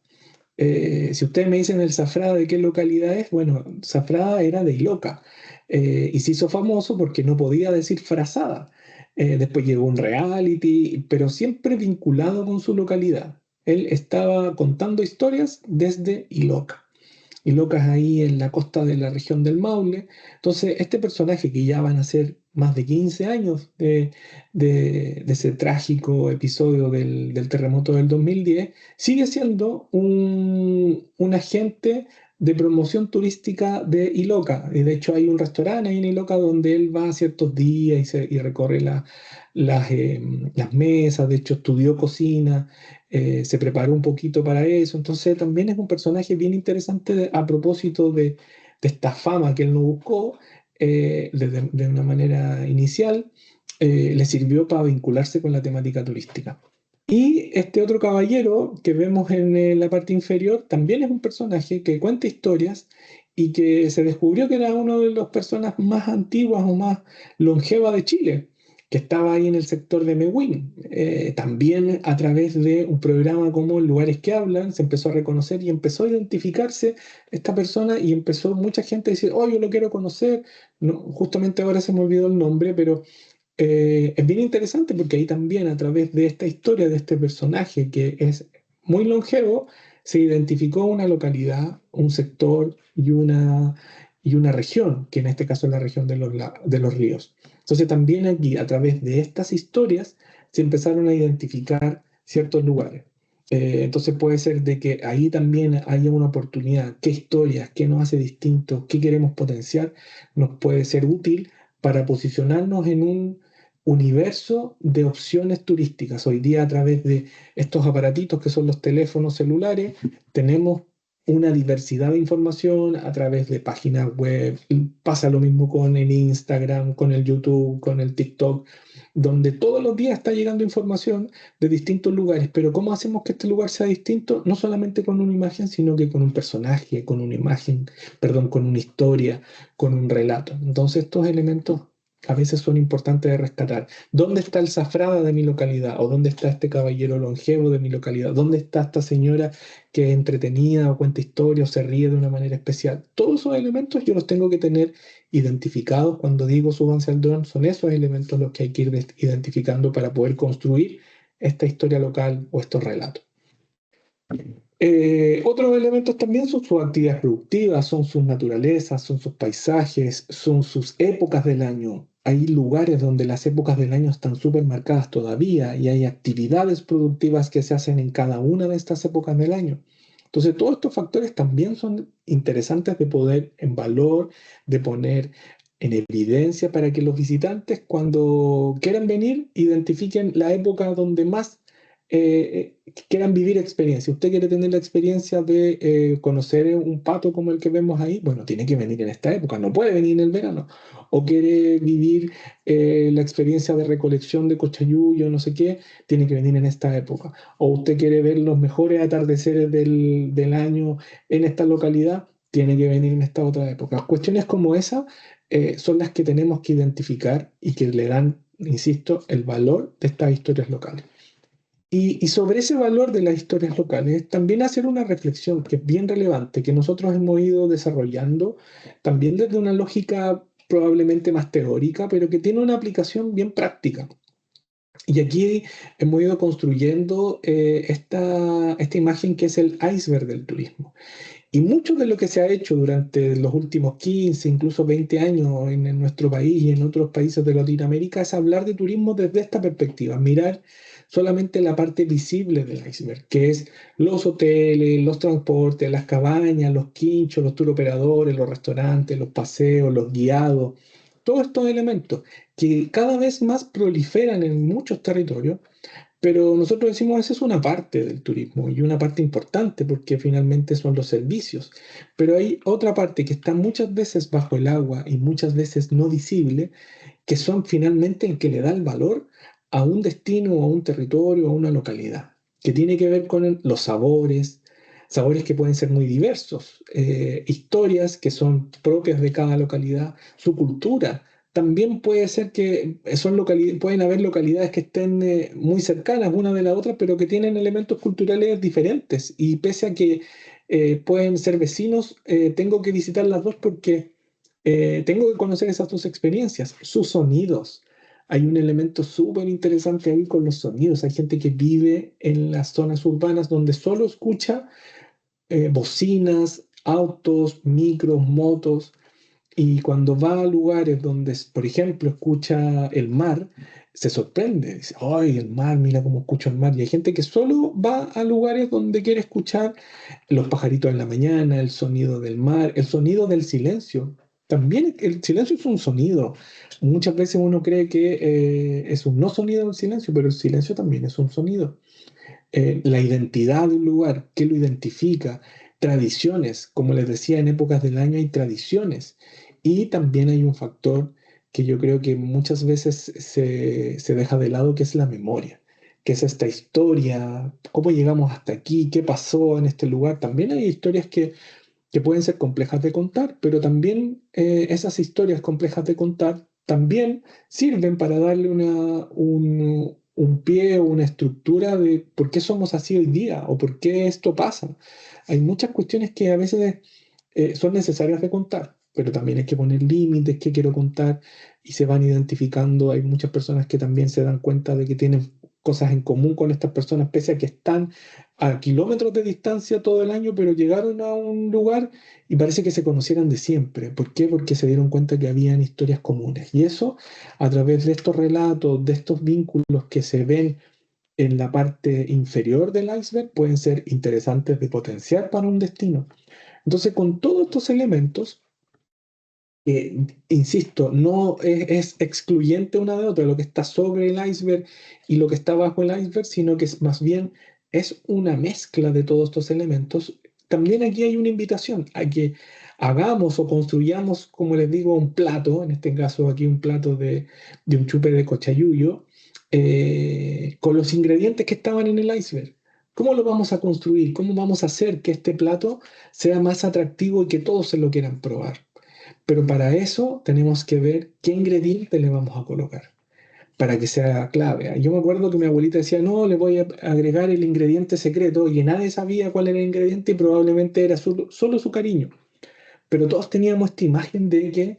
Si ustedes me dicen el Zafrada de qué localidad es, bueno, Zafrada era de Iloca, y se hizo famoso porque no podía decir frazada. Después llegó un reality, pero siempre vinculado con su localidad. Él estaba contando historias desde Iloca. Iloca es ahí en la costa de la región del Maule. Entonces, este personaje que ya van a ser más de 15 años de ese trágico episodio del terremoto del 2010, sigue siendo un agente de promoción turística de Iloca. Y de hecho hay un restaurante ahí en Iloca donde él va ciertos días y recorre las mesas, de hecho estudió cocina, se preparó un poquito para eso. Entonces también es un personaje bien interesante a propósito de esta fama que él no buscó de una manera inicial, le sirvió para vincularse con la temática turística. Y este otro caballero que vemos en la parte inferior también es un personaje que cuenta historias y que se descubrió que era uno de las personas más antiguas o más longevas de Chile, que estaba ahí en el sector de Mehuín. También a través de un programa como Lugares que Hablan, se empezó a reconocer y empezó a identificarse esta persona y empezó mucha gente a decir, oh, yo lo quiero conocer. No, justamente ahora se me olvidó el nombre, pero es bien interesante porque ahí también a través de esta historia de este personaje que es muy longevo, se identificó una localidad, un sector y una región, que en este caso es la región de los ríos. Entonces también aquí a través de estas historias se empezaron a identificar ciertos lugares. Entonces puede ser de que ahí también haya una oportunidad, qué historias, qué nos hace distintos, qué queremos potenciar, nos puede ser útil para posicionarnos en un universo de opciones turísticas. Hoy día a través de estos aparatitos que son los teléfonos celulares, tenemos una diversidad de información a través de páginas web. Pasa lo mismo con el Instagram, con el YouTube, con el TikTok, donde todos los días está llegando información de distintos lugares. Pero ¿cómo hacemos que este lugar sea distinto? No solamente con una imagen, sino que con un personaje, con una imagen, perdón, con una historia, con un relato. Entonces estos elementos a veces son importantes de rescatar. ¿Dónde está el Zafrada de mi localidad? ¿O dónde está este caballero longevo de mi localidad? ¿Dónde está esta señora que es entretenida o cuenta historias o se ríe de una manera especial? Todos esos elementos yo los tengo que tener identificados cuando digo súbanse al dron. Son esos elementos los que hay que ir identificando para poder construir esta historia local o estos relatos. Otros elementos también son sus actividades productivas, son sus naturalezas, son sus paisajes, son sus épocas del año. Hay lugares donde las épocas del año están súper marcadas todavía y hay actividades productivas que se hacen en cada una de estas épocas del año. Entonces, todos estos factores también son interesantes de poner en valor, de poner en evidencia para que los visitantes, cuando quieran venir, identifiquen la época donde más quieran vivir experiencia. Usted quiere tener la experiencia de conocer un pato como el que vemos ahí, bueno, tiene que venir en esta época, no puede venir en el verano. O quiere vivir la experiencia de recolección de cochayuyo, no sé qué, tiene que venir en esta época. O usted quiere ver los mejores atardeceres del año en esta localidad, tiene que venir en esta otra época. Cuestiones como esa son las que tenemos que identificar y que le dan, insisto, el valor de estas historias locales. Y sobre ese valor de las historias locales, también hacer una reflexión que es bien relevante, que nosotros hemos ido desarrollando también desde una lógica probablemente más teórica, pero que tiene una aplicación bien práctica. Y aquí hemos ido construyendo esta imagen que es el iceberg del turismo. Y mucho de lo que se ha hecho durante los últimos 15, incluso 20 años en nuestro país y en otros países de Latinoamérica es hablar de turismo desde esta perspectiva, mirar solamente la parte visible del iceberg, que es los hoteles, los transportes, las cabañas, los quinchos, los tour operadores, los restaurantes, los paseos, los guiados, todos estos elementos que cada vez más proliferan en muchos territorios, pero nosotros decimos esa es una parte del turismo y una parte importante porque finalmente son los servicios. Pero hay otra parte que está muchas veces bajo el agua y muchas veces no visible, que son finalmente el que le da el valor a un destino, a un territorio, a una localidad, que tiene que ver con los sabores, sabores que pueden ser muy diversos, historias que son propias de cada localidad, su cultura. También puede ser que pueden haber localidades que estén muy cercanas una de la otra, pero que tienen elementos culturales diferentes. Y pese a que pueden ser vecinos, tengo que visitar las dos porque tengo que conocer esas dos experiencias, sus sonidos. Hay un elemento súper interesante ahí con los sonidos. Hay gente que vive en las zonas urbanas donde solo escucha bocinas, autos, micros, motos. Y cuando va a lugares donde, por ejemplo, escucha el mar, se sorprende. Dice, ¡ay, el mar! Mira cómo escucho el mar. Y hay gente que solo va a lugares donde quiere escuchar los pajaritos en la mañana, el sonido del mar, el sonido del silencio. También el silencio es un sonido. Muchas veces uno cree que es un no sonido el silencio, pero el silencio también es un sonido. La identidad de un lugar, qué lo identifica, tradiciones, como les decía, en épocas del año hay tradiciones y también hay un factor que yo creo que muchas veces se deja de lado, que es la memoria, que es esta historia, cómo llegamos hasta aquí, qué pasó en este lugar. También hay historias que pueden ser complejas de contar, pero también esas historias complejas de contar también sirven para darle un pie o una estructura de por qué somos así hoy día o por qué esto pasa. Hay muchas cuestiones que a veces son necesarias de contar, pero también hay que poner límites, qué quiero contar, y se van identificando. Hay muchas personas que también se dan cuenta de que tienen cosas en común con estas personas, pese a que están a kilómetros de distancia todo el año, pero llegaron a un lugar y parece que se conocieran de siempre. ¿Por qué? Porque se dieron cuenta que habían historias comunes. Y eso, a través de estos relatos, de estos vínculos que se ven en la parte inferior del iceberg, pueden ser interesantes de potenciar para un destino. Entonces, con todos estos elementos, insisto, no es excluyente una de otra, lo que está sobre el iceberg y lo que está bajo el iceberg, sino que es más bien es una mezcla de todos estos elementos. También aquí hay una invitación a que hagamos o construyamos, como les digo, un plato, en este caso aquí un plato de un chupe de cochayuyo, con los ingredientes que estaban en el iceberg. ¿Cómo lo vamos a construir? ¿Cómo vamos a hacer que este plato sea más atractivo y que todos se lo quieran probar? Pero para eso tenemos que ver qué ingrediente le vamos a colocar para que sea clave. Yo me acuerdo que mi abuelita decía, no, le voy a agregar el ingrediente secreto y nadie sabía cuál era el ingrediente y probablemente era solo su cariño. Pero todos teníamos esta imagen de que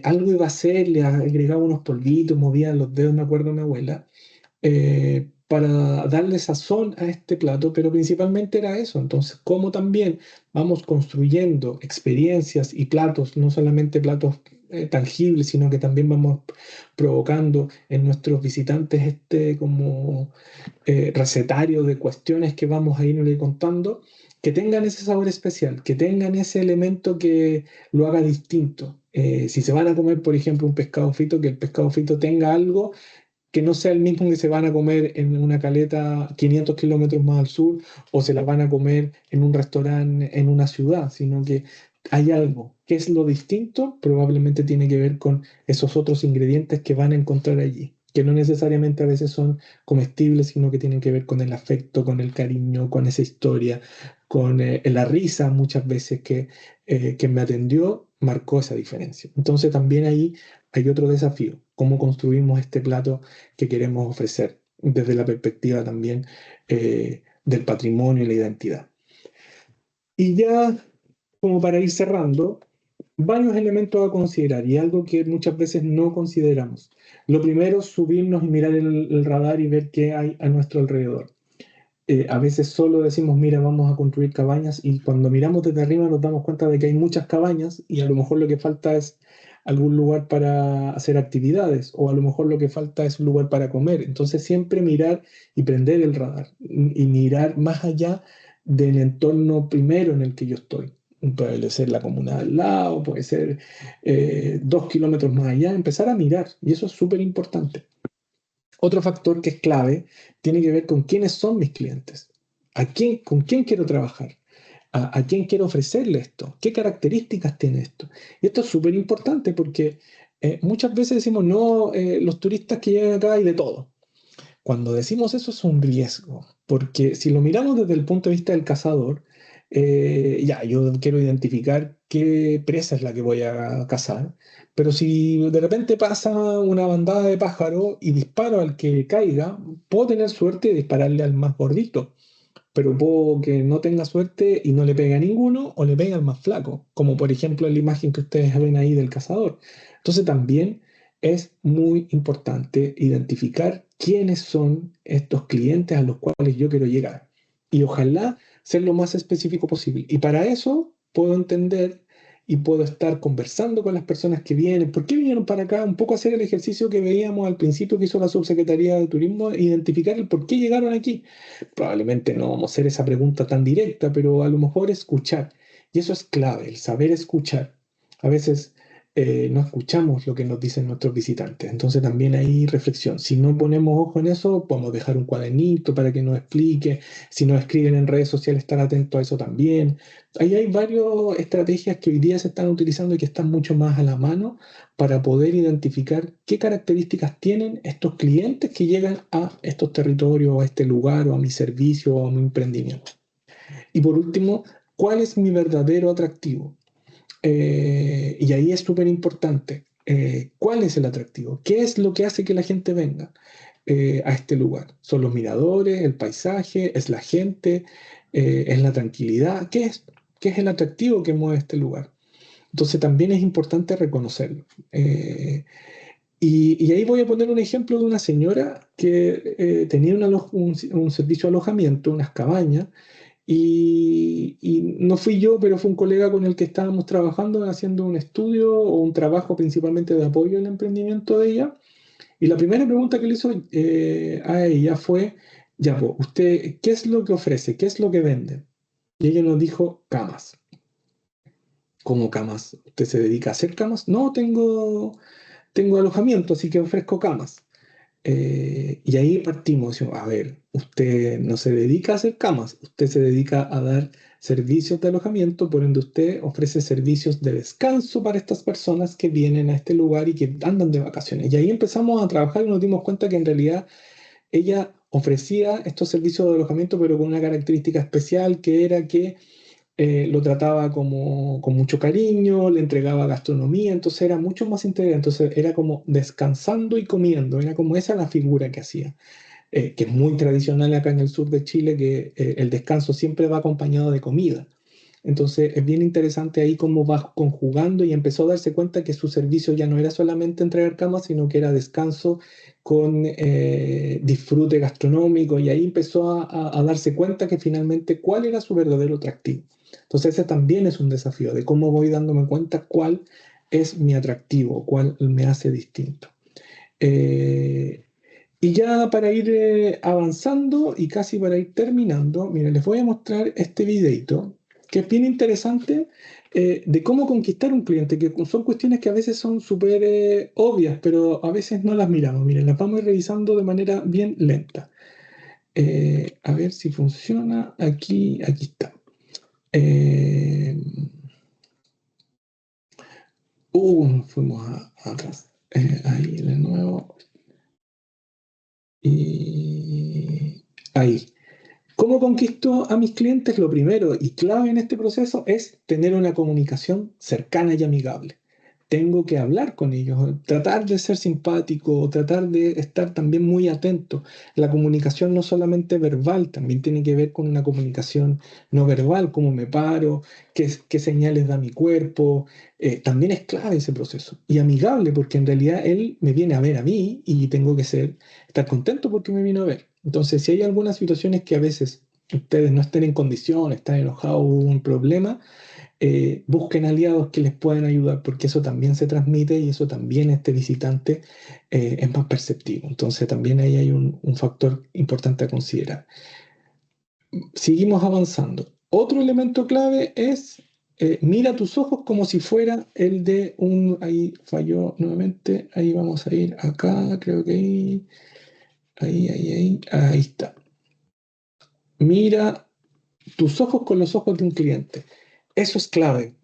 algo iba a ser, le agregaba unos polvitos, movía los dedos, me acuerdo de mi abuela, para darle sazón a este plato, pero principalmente era eso. Entonces, como también vamos construyendo experiencias y platos, no solamente platos tangibles, sino que también vamos provocando en nuestros visitantes este como recetario de cuestiones que vamos a irle contando, que tengan ese sabor especial, que tengan ese elemento que lo haga distinto. Si se van a comer, por ejemplo, un pescado frito, que el pescado frito tenga algo que no sea el mismo que se van a comer en una caleta 500 kilómetros más al sur o se la van a comer en un restaurante en una ciudad, sino que hay algo. ¿Qué es lo distinto? Probablemente tiene que ver con esos otros ingredientes que van a encontrar allí, que no necesariamente a veces son comestibles, sino que tienen que ver con el afecto, con el cariño, con esa historia, con la risa muchas veces que me atendió, marcó esa diferencia. Entonces también ahí hay otro desafío, cómo construimos este plato que queremos ofrecer desde la perspectiva también del patrimonio y la identidad. Y ya como para ir cerrando, varios elementos a considerar y algo que muchas veces no consideramos. Lo primero, subirnos y mirar el radar y ver qué hay a nuestro alrededor. A veces solo decimos, mira, vamos a construir cabañas y cuando miramos desde arriba nos damos cuenta de que hay muchas cabañas y a lo mejor lo que falta es algún lugar para hacer actividades o a lo mejor lo que falta es un lugar para comer. Entonces siempre mirar y prender el radar y mirar más allá del entorno primero en el que yo estoy. Puede ser la comuna al lado, puede ser 2 kilómetros más allá, empezar a mirar y eso es súper importante. Otro factor que es clave tiene que ver con quiénes son mis clientes, con quién quiero trabajar, a quién quiero ofrecerle esto, qué características tiene esto. Y esto es súper importante porque muchas veces decimos, no, los turistas que llegan acá hay de todo. Cuando decimos eso es un riesgo, porque si lo miramos desde el punto de vista del cazador, ya, yo quiero identificar qué presa es la que voy a cazar, pero si de repente pasa una bandada de pájaros y disparo al que caiga, puedo tener suerte de dispararle al más gordito, pero puedo que no tenga suerte y no le pegue a ninguno o le pegue al más flaco, como por ejemplo en la imagen que ustedes ven ahí del cazador. Entonces también es muy importante identificar quiénes son estos clientes a los cuales yo quiero llegar y ojalá ser lo más específico posible. Y para eso puedo entender y puedo estar conversando con las personas que vienen. ¿Por qué vinieron para acá? Un poco hacer el ejercicio que veíamos al principio que hizo la Subsecretaría de Turismo, identificar el por qué llegaron aquí. Probablemente no vamos a hacer esa pregunta tan directa, pero a lo mejor escuchar. Y eso es clave, el saber escuchar. A veces no escuchamos lo que nos dicen nuestros visitantes. Entonces también hay reflexión. Si no ponemos ojo en eso, podemos dejar un cuadernito para que nos explique. Si nos escriben en redes sociales, estar atentos a eso también. Ahí hay varias estrategias que hoy día se están utilizando y que están mucho más a la mano para poder identificar qué características tienen estos clientes que llegan a estos territorios, o a este lugar, o a mi servicio, o a mi emprendimiento. Y por último, ¿cuál es mi verdadero atractivo? Y ahí es súper importante. ¿Cuál es el atractivo? ¿Qué es lo que hace que la gente venga a este lugar? ¿Son los miradores, el paisaje, es la gente, es la tranquilidad? ¿Qué es? ¿Qué es el atractivo que mueve este lugar? Entonces también es importante reconocerlo. Y ahí voy a poner un ejemplo de una señora que tenía un servicio de alojamiento, unas cabañas, y no fui yo, pero fue un colega con el que estábamos trabajando, haciendo un estudio o un trabajo principalmente de apoyo al emprendimiento de ella. Y la primera pregunta que le hizo a ella fue, ya, pues, ¿usted qué es lo que ofrece? ¿Qué es lo que vende? Y ella nos dijo, camas. ¿Cómo camas? ¿Usted se dedica a hacer camas? No, tengo alojamiento, así que ofrezco camas. Y ahí partimos, decimos, a ver, usted no se dedica a hacer camas, usted se dedica a dar servicios de alojamiento, por ende usted ofrece servicios de descanso para estas personas que vienen a este lugar y que andan de vacaciones. Y ahí empezamos a trabajar y nos dimos cuenta que en realidad ella ofrecía estos servicios de alojamiento, pero con una característica especial que era que lo trataba como con mucho cariño, le entregaba gastronomía, entonces era mucho más integral, entonces era como descansando y comiendo, era como esa la figura que hacía, que es muy tradicional acá en el sur de Chile, que el descanso siempre va acompañado de comida. Entonces es bien interesante ahí cómo va conjugando y empezó a darse cuenta que su servicio ya no era solamente entregar camas, sino que era descanso con disfrute gastronómico y ahí empezó a darse cuenta que finalmente cuál era su verdadero atractivo. Entonces ese también es un desafío de cómo voy dándome cuenta cuál es mi atractivo, cuál me hace distinto. Eh, y ya para ir avanzando y casi para ir terminando, miren, les voy a mostrar este videito que es bien interesante de cómo conquistar un cliente, que son cuestiones que a veces son súper obvias, pero a veces no las miramos. Miren, las vamos a ir revisando de manera bien lenta. A ver si funciona. Aquí está. Fuimos atrás. Ahí de nuevo. Y ahí. ¿Cómo conquisto a mis clientes? Lo primero y clave en este proceso es tener una comunicación cercana y amigable. Tengo que hablar con ellos, tratar de ser simpático, tratar de estar también muy atento. La comunicación no solamente verbal, también tiene que ver con una comunicación no verbal, cómo me paro, qué señales da mi cuerpo. También es clave ese proceso. Y amigable, porque en realidad él me viene a ver a mí y tengo que estar contento porque me vino a ver. Entonces, si hay algunas situaciones que a veces ustedes no estén en condiciones, están enojados, hubo un problema, busquen aliados que les puedan ayudar, porque eso también se transmite y eso también este visitante es más perceptivo. Entonces, también ahí hay un factor importante a considerar. Seguimos avanzando. Otro elemento clave es mira tus ojos como si fuera el de un... Ahí falló nuevamente. Ahí vamos a ir acá, creo que ahí está. Mira tus ojos con los ojos de un cliente. Eso es clave.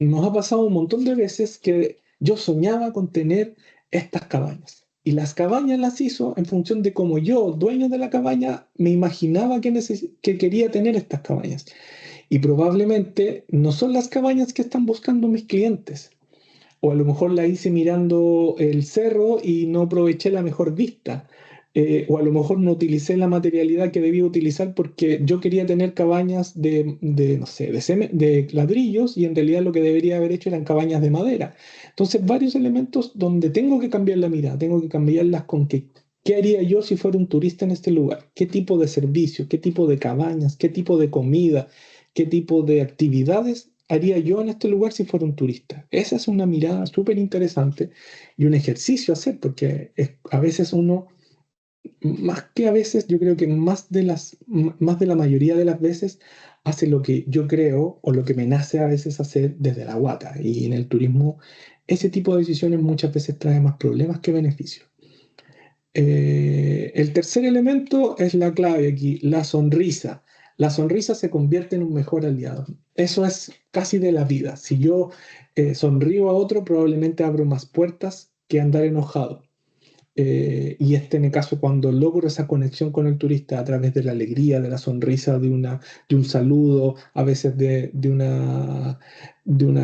Nos ha pasado un montón de veces que yo soñaba con tener estas cabañas. Y las cabañas las hizo en función de cómo yo, dueño de la cabaña, me imaginaba que quería tener estas cabañas. Y probablemente no son las cabañas que están buscando mis clientes. O a lo mejor la hice mirando el cerro y no aproveché la mejor vista. O a lo mejor no utilicé la materialidad que debía utilizar porque yo quería tener cabañas no sé, de ladrillos y en realidad lo que debería haber hecho eran cabañas de madera. Entonces, varios elementos donde tengo que cambiar la mirada, tengo que cambiarlas con qué haría yo si fuera un turista en este lugar, qué tipo de servicio, qué tipo de cabañas, qué tipo de comida, qué tipo de actividades haría yo en este lugar si fuera un turista. Esa es una mirada súper interesante y un ejercicio a hacer, porque a veces uno, más que a veces, yo creo que más de la mayoría de las veces hace lo que yo creo o lo que me nace a veces hacer desde la guata. Y en el turismo, ese tipo de decisiones muchas veces trae más problemas que beneficios. El tercer elemento es la clave aquí, la sonrisa. La sonrisa se convierte en un mejor aliado. Eso es casi de la vida. Si yo sonrío a otro, probablemente abro más puertas que andar enojado. Y en el caso cuando logro esa conexión con el turista a través de la alegría, de la sonrisa, de un saludo, a veces de una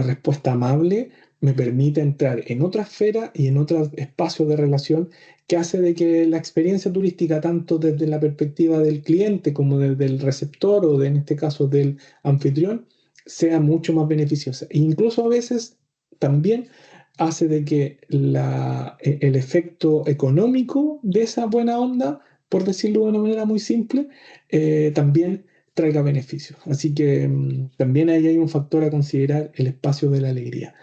respuesta amable, me permite entrar en otra esfera y en otro espacio de relación que hace de que la experiencia turística, tanto desde la perspectiva del cliente como desde el receptor o en este caso del anfitrión, sea mucho más beneficiosa. E incluso a veces también hace de que el efecto económico de esa buena onda, por decirlo de una manera muy simple, también traiga beneficios. Así que también ahí hay un factor a considerar, el espacio de la alegría.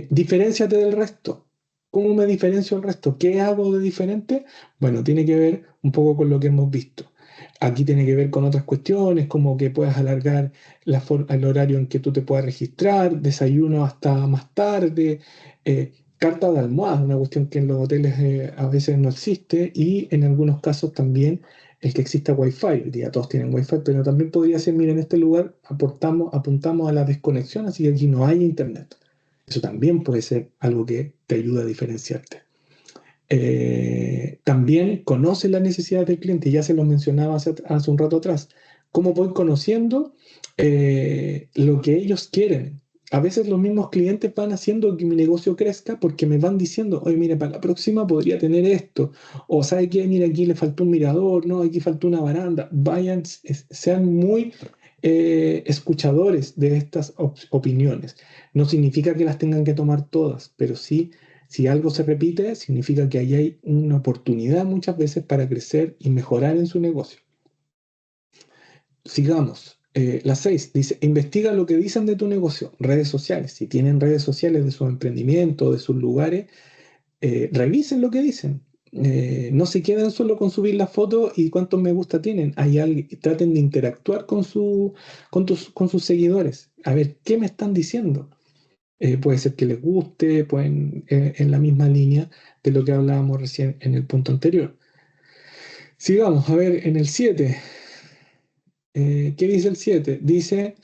Diferénciate del resto. ¿Cómo me diferencio del resto? ¿Qué hago de diferente? Bueno, tiene que ver un poco con lo que hemos visto. Aquí tiene que ver con otras cuestiones, como que puedas alargar el horario en que tú te puedas registrar, desayuno hasta más tarde, carta de almohada, una cuestión que en los hoteles a veces no existe, y en algunos casos también el que exista Wi-Fi. Hoy día todos tienen Wi-Fi, pero también podría ser, mira, en este lugar apuntamos a la desconexión, así que aquí no hay internet. Eso también puede ser algo que te ayuda a diferenciarte. También conoce las necesidades del cliente, ya se lo mencionaba hace un rato atrás. ¿Cómo voy conociendo lo que ellos quieren? A veces los mismos clientes van haciendo que mi negocio crezca porque me van diciendo, oye, mira, para la próxima podría tener esto. O, ¿sabe qué? Mira, aquí le faltó un mirador, no, aquí faltó una baranda. Vayan, sean muy escuchadores de estas opiniones. No significa que las tengan que tomar todas, pero sí, si algo se repite, significa que ahí hay una oportunidad muchas veces para crecer y mejorar en su negocio. Sigamos. La 6 dice, investiga lo que dicen de tu negocio, redes sociales. Si tienen redes sociales de su emprendimiento, de sus lugares, revisen lo que dicen. No se queden solo con subir la foto y cuántos me gusta tienen. Traten de interactuar con sus seguidores. A ver, ¿qué me están diciendo? Puede ser que les guste, pueden, en la misma línea de lo que hablábamos recién en el punto anterior. Sigamos, a ver, en el 7. ¿Qué dice el 7? Dice,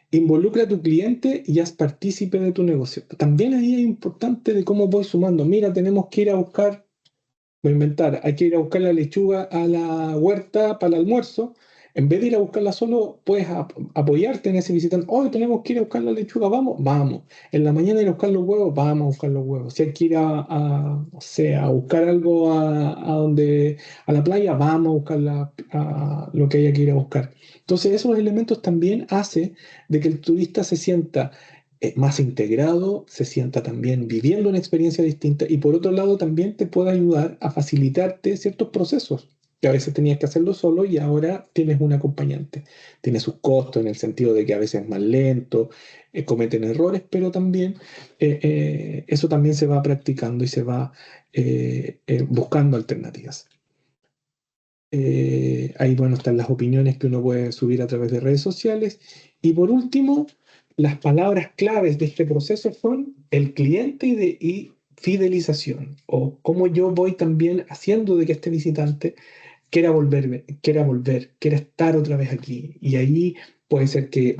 involucra a tu cliente y haz partícipe de tu negocio. También ahí es importante de cómo voy sumando. Mira, tenemos que ir a buscar, voy a inventar, hay que ir a buscar la lechuga a la huerta para el almuerzo. En vez de ir a buscarla solo, puedes apoyarte en ese visitante. Hoy tenemos que ir a buscar la lechuga, vamos, vamos. En la mañana ir a buscar los huevos, vamos a buscar los huevos. Si hay que ir no sé, a buscar algo a la playa, vamos a buscar lo que haya que ir a buscar. Entonces, esos elementos también hacen de que el turista se sienta más integrado, se sienta también viviendo una experiencia distinta y por otro lado también te puede ayudar a facilitarte ciertos procesos que a veces tenías que hacerlo solo y ahora tienes un acompañante. Tiene sus costos en el sentido de que a veces es más lento, cometen errores, pero también eso también se va practicando y se va buscando alternativas. Ahí, bueno, están las opiniones que uno puede subir a través de redes sociales. Y por último, las palabras claves de este proceso son el cliente y fidelización, o cómo yo voy también haciendo de que este visitante quiera estar otra vez aquí. Y ahí puede ser que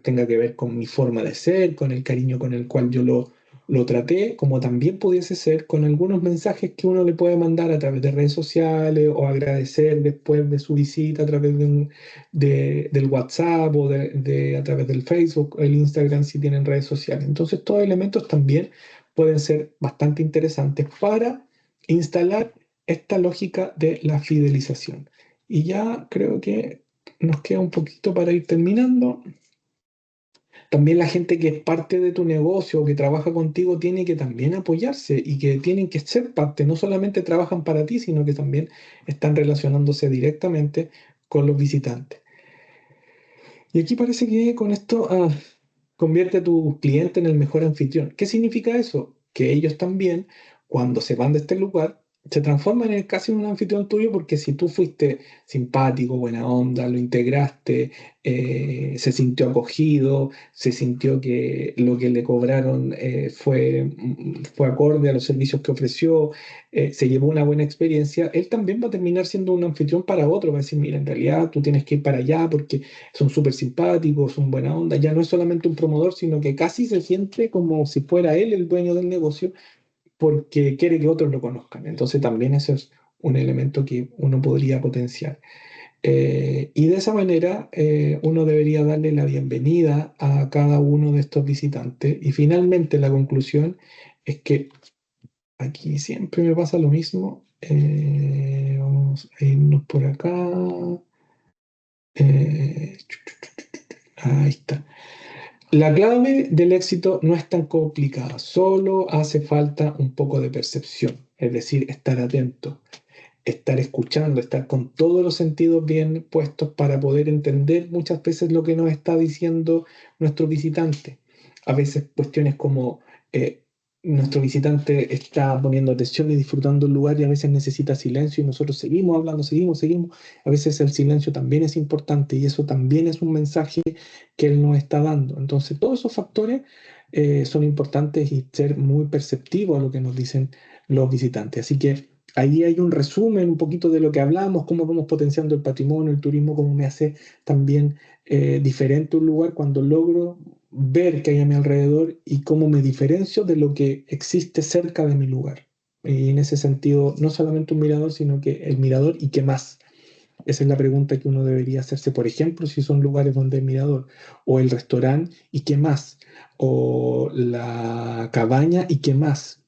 tenga que ver con mi forma de ser, con el cariño con el cual yo lo traté, como también pudiese ser con algunos mensajes que uno le puede mandar a través de redes sociales o agradecer después de su visita a través del WhatsApp o a través del Facebook o el Instagram si tienen redes sociales. Entonces, estos elementos también pueden ser bastante interesantes para instalar esta lógica de la fidelización. Y ya creo que nos queda un poquito para ir terminando. También la gente que es parte de tu negocio o que trabaja contigo tiene que también apoyarse y que tienen que ser parte. No solamente trabajan para ti, sino que también están relacionándose directamente con los visitantes. Y aquí parece que con esto convierte a tu cliente en el mejor anfitrión. ¿Qué significa eso? Que ellos también, cuando se van de este lugar, se transforman en casi un anfitrión tuyo porque si tú fuiste simpático, buena onda, lo integraste, se sintió acogido, se sintió que lo que le cobraron fue acorde a los servicios que ofreció, se llevó una buena experiencia, él también va a terminar siendo un anfitrión para otro, va a decir, mira, en realidad tú tienes que ir para allá porque son súper simpáticos, son buena onda, ya no es solamente un promotor, sino que casi se siente como si fuera él el dueño del negocio porque quiere que otros lo conozcan. Entonces también eso es un elemento que uno podría potenciar. Y de esa manera uno debería darle la bienvenida a cada uno de estos visitantes. Y finalmente la conclusión es que aquí siempre me pasa lo mismo. Vamos a irnos por acá. Eh, Ahí está. La clave del éxito no es tan complicada, solo hace falta un poco de percepción, es decir, estar atento, estar escuchando, estar con todos los sentidos bien puestos para poder entender muchas veces lo que nos está diciendo nuestro visitante. A veces cuestiones como nuestro visitante está poniendo atención y disfrutando el lugar y a veces necesita silencio y nosotros seguimos hablando, seguimos. A veces el silencio también es importante y eso también es un mensaje que él nos está dando. Entonces, todos esos factores son importantes y ser muy perceptivo a lo que nos dicen los visitantes. Así que ahí hay un resumen, un poquito de lo que hablamos, cómo vamos potenciando el patrimonio, el turismo, cómo me hace también diferente un lugar cuando logro ver qué hay a mi alrededor y cómo me diferencio de lo que existe cerca de mi lugar. Y en ese sentido, no solamente un mirador, sino que el mirador y qué más. Esa es la pregunta que uno debería hacerse, por ejemplo, si son lugares donde hay mirador, o el restaurante y qué más, o la cabaña y qué más.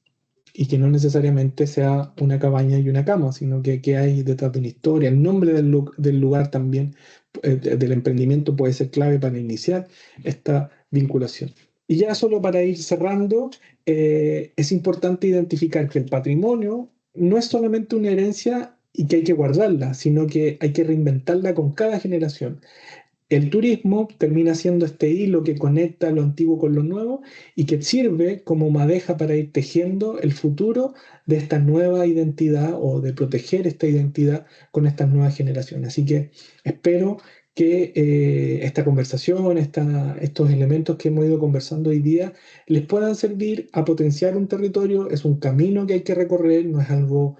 y que no necesariamente sea una cabaña y una cama, sino que hay detrás de una historia. El nombre del lugar también, del emprendimiento puede ser clave para iniciar esta vinculación. Y ya solo para ir cerrando, es importante identificar que el patrimonio no es solamente una herencia y que hay que guardarla, sino que hay que reinventarla con cada generación. El turismo termina siendo este hilo que conecta lo antiguo con lo nuevo y que sirve como madeja para ir tejiendo el futuro de esta nueva identidad o de proteger esta identidad con estas nuevas generaciones. Así que espero que esta conversación, estos elementos que hemos ido conversando hoy día, les puedan servir a potenciar un territorio. Es un camino que hay que recorrer, no es algo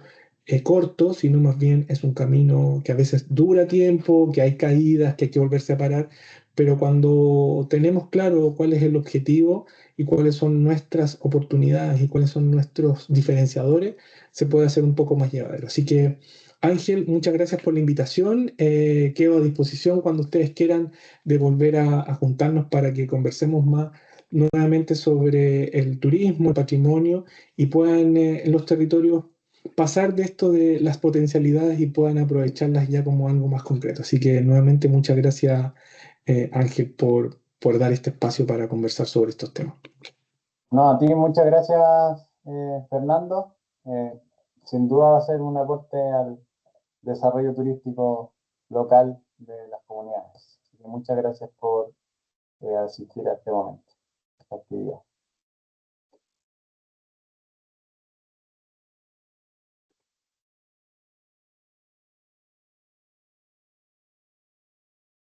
corto, sino más bien es un camino que a veces dura tiempo, que hay caídas, que hay que volverse a parar, pero cuando tenemos claro cuál es el objetivo y cuáles son nuestras oportunidades y cuáles son nuestros diferenciadores, se puede hacer un poco más llevadero. Así que, Ángel, muchas gracias por la invitación. Quedo a disposición cuando ustedes quieran de volver a juntarnos para que conversemos más nuevamente sobre el turismo, el patrimonio y puedan en los territorios pasar de esto de las potencialidades y puedan aprovecharlas ya como algo más concreto. Así que nuevamente muchas gracias, Ángel, por dar este espacio para conversar sobre estos temas. No, a ti muchas gracias, Fernando. Eh, Sin duda va a ser un aporte al desarrollo turístico local de las comunidades. Así que muchas gracias por asistir a este momento, a esta actividad.